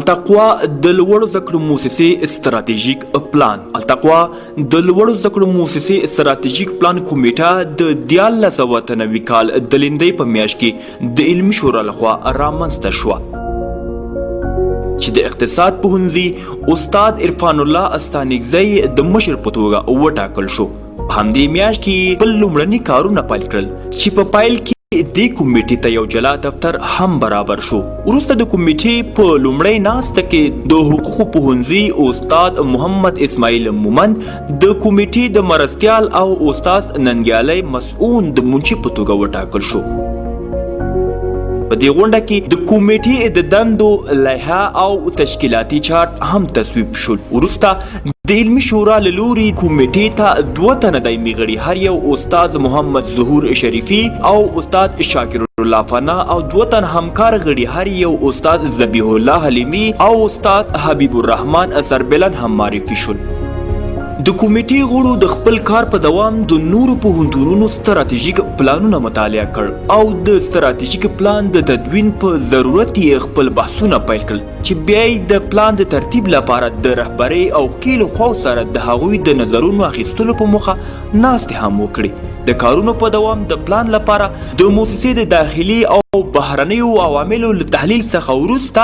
التقوا د لوړو زده کړو مؤسسې ستراتیژیک پلان. التقوا د لوړو زده کړو مؤسسې ستراتیژیک پلان کمیټه د 1993 کال د لیندۍ په میاشت کې د علمي شورا لخوا رامنځته شوه چې د اقتصاد پوهنځي استاد عرفان الله استانکزی د مشر په توګه وټاکل شو. په همدې میاشت کې بل لومړني کارونه پیل کړل چې په پایل کې دې کمیټې ته یو جلا دفتر هم برابر شو. وروسته د کمیټې په لومړۍ ناسته کې د حقوقو پوهنځي استاد محمد اسماعیل مومند د کمیټې د مرستیال او استاد ننګیالی مسعود د منشي په توګه وټاکل شو. په دې غونډه کې د کمیټې د دندو لایحه او تشکیلاتي چارټ هم تصویب شول. وروسته د علمي شورا له لوري کمیټې ته 2 تنه دایمي غړي، هر یو استاد محمد ظهور شریفي او استاد شاکر الله فنا، او 2 تنه همکار غړي، هر یو استاد ذبیح الله حلیمی او استاد حبیب الرحمن سربلن هم معرفي شول. د کمیټې غړو د خپل کار په دوام د نورو پوهنتونونو ستراتیژیک پلانونه مطالعه کړ او د ستراتیژیک پلان د تدوین په ضرورت یې خپل بحثونه پیل کړل چې بیا یې د پلان د ترتیب لپاره د رهبرۍ او ښکیلو خواو سره د هغوی د نظرونو اخیستلو په موخه ناستې هم وکړې. د کارونو په دوام د پلان لپاره د مؤسسې د داخلي او بهرنیو عواملو له تحلیل څخه وروسته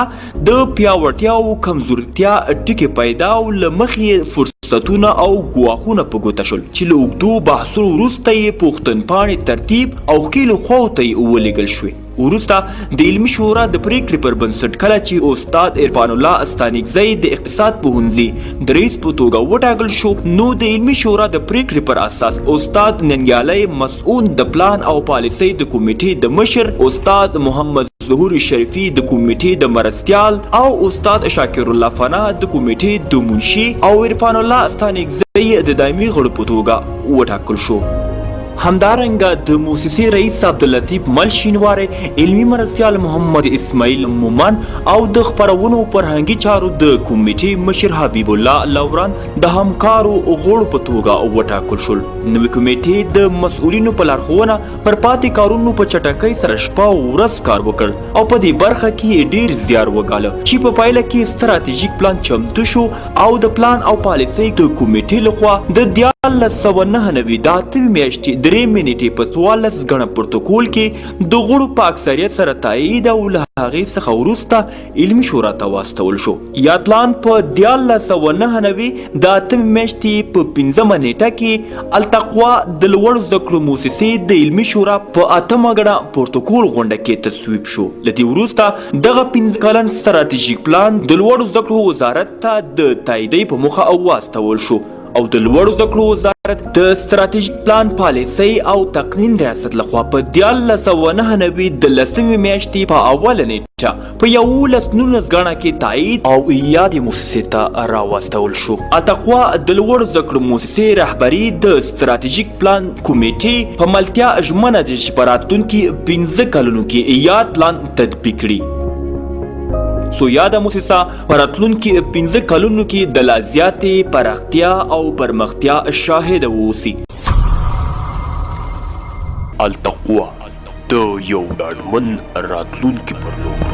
د پیاوړتیا او کمزورتیا ټکي پیدا او له مخې فرصتونه او ګواښونه په ګوته شول چې له اوږدو بحثونو وروسته یې پوښتنپاڼې ترتیب او ښکیلو خواو ته یې ولېږل شوې. وروسته د علمي شورا د پریکړې پر بنسټ کله چې استاد عرفان الله استانکزی د اقتصاد پوهنځي د رئیس په توګه وټاکل شو، نو د علمي شورا د پریکړې پر اساس استاد ننګیالی مسعود د پلان او پالیسۍ د کمیټې د مشر، استاد محمد ظهور شریفي د کمیټې د مرستیال او استاد شاکر الله فنا د کمیټې د منشي او عرفان الله استانکزی د دایمي غړو په توګه وټاکل شو. همدارنګه د مؤسسې رئیس عبداللطیف مل شینواری، علمي مرستیال محمد اسماعیل مومن او د خپرونو فرهنګي چارو د کمیټې مشر حبیب الله لوران د همکارو غړو په توګه وټاکل شول. نوې کمیټې د مسؤلینو په لارښوونه پر پاتې کارونو په چټکۍ سره شپه او ورځ کار وکړ او په دې برخه کې ډیر زیار وګاله چې په پایله کې ستراتیژیک پلان چمتو شو او د پلان او پالیسۍ د کمیټې لخوا د 1999 د 8 میاشتې 3 منټې په 44 غنه پروتوکول کې د غړو په اکثریت سره تایید او له هغې څخه وروسته علمي شورا ته واستول شو. یاد پلان په 1999 د 8 میاشتې په 15 نیټه کې التقوا د لوړو زده کړو مؤسسې د علمي شورا په 8 غړه پروتوکول غونډه کې تصویب شو. له دې وروسته دغه 15 کلن ستراتیژیک پلان د لوړو زده کړو وزارت ته د تاییدۍ په موخه واستول شو او د لوړو زده کړو وزارت د ستراتیژیک پلان پالیسۍ او تقنین ریاست لخوا په 1999 د 10 میاشتې په اوله نیټه په 11 غاڼه کې تایید او یادې مؤسسې ته راوستول شو. التقوا د لوړو زده کړو مؤسسې رهبري د ستراتیژیک پلان کمیټې په ملتیا ژمنه ده چې په راتلونکي 15 کلونو کې یاد پلان تطبیق کړي. سو یاده مؤسسه په راتلونکي 15 کلونو کې د لا زیاتې پراختیا او پرمختیا شاهد واوسي. التقوا د یو ډاډمن راتلونکي پر لور.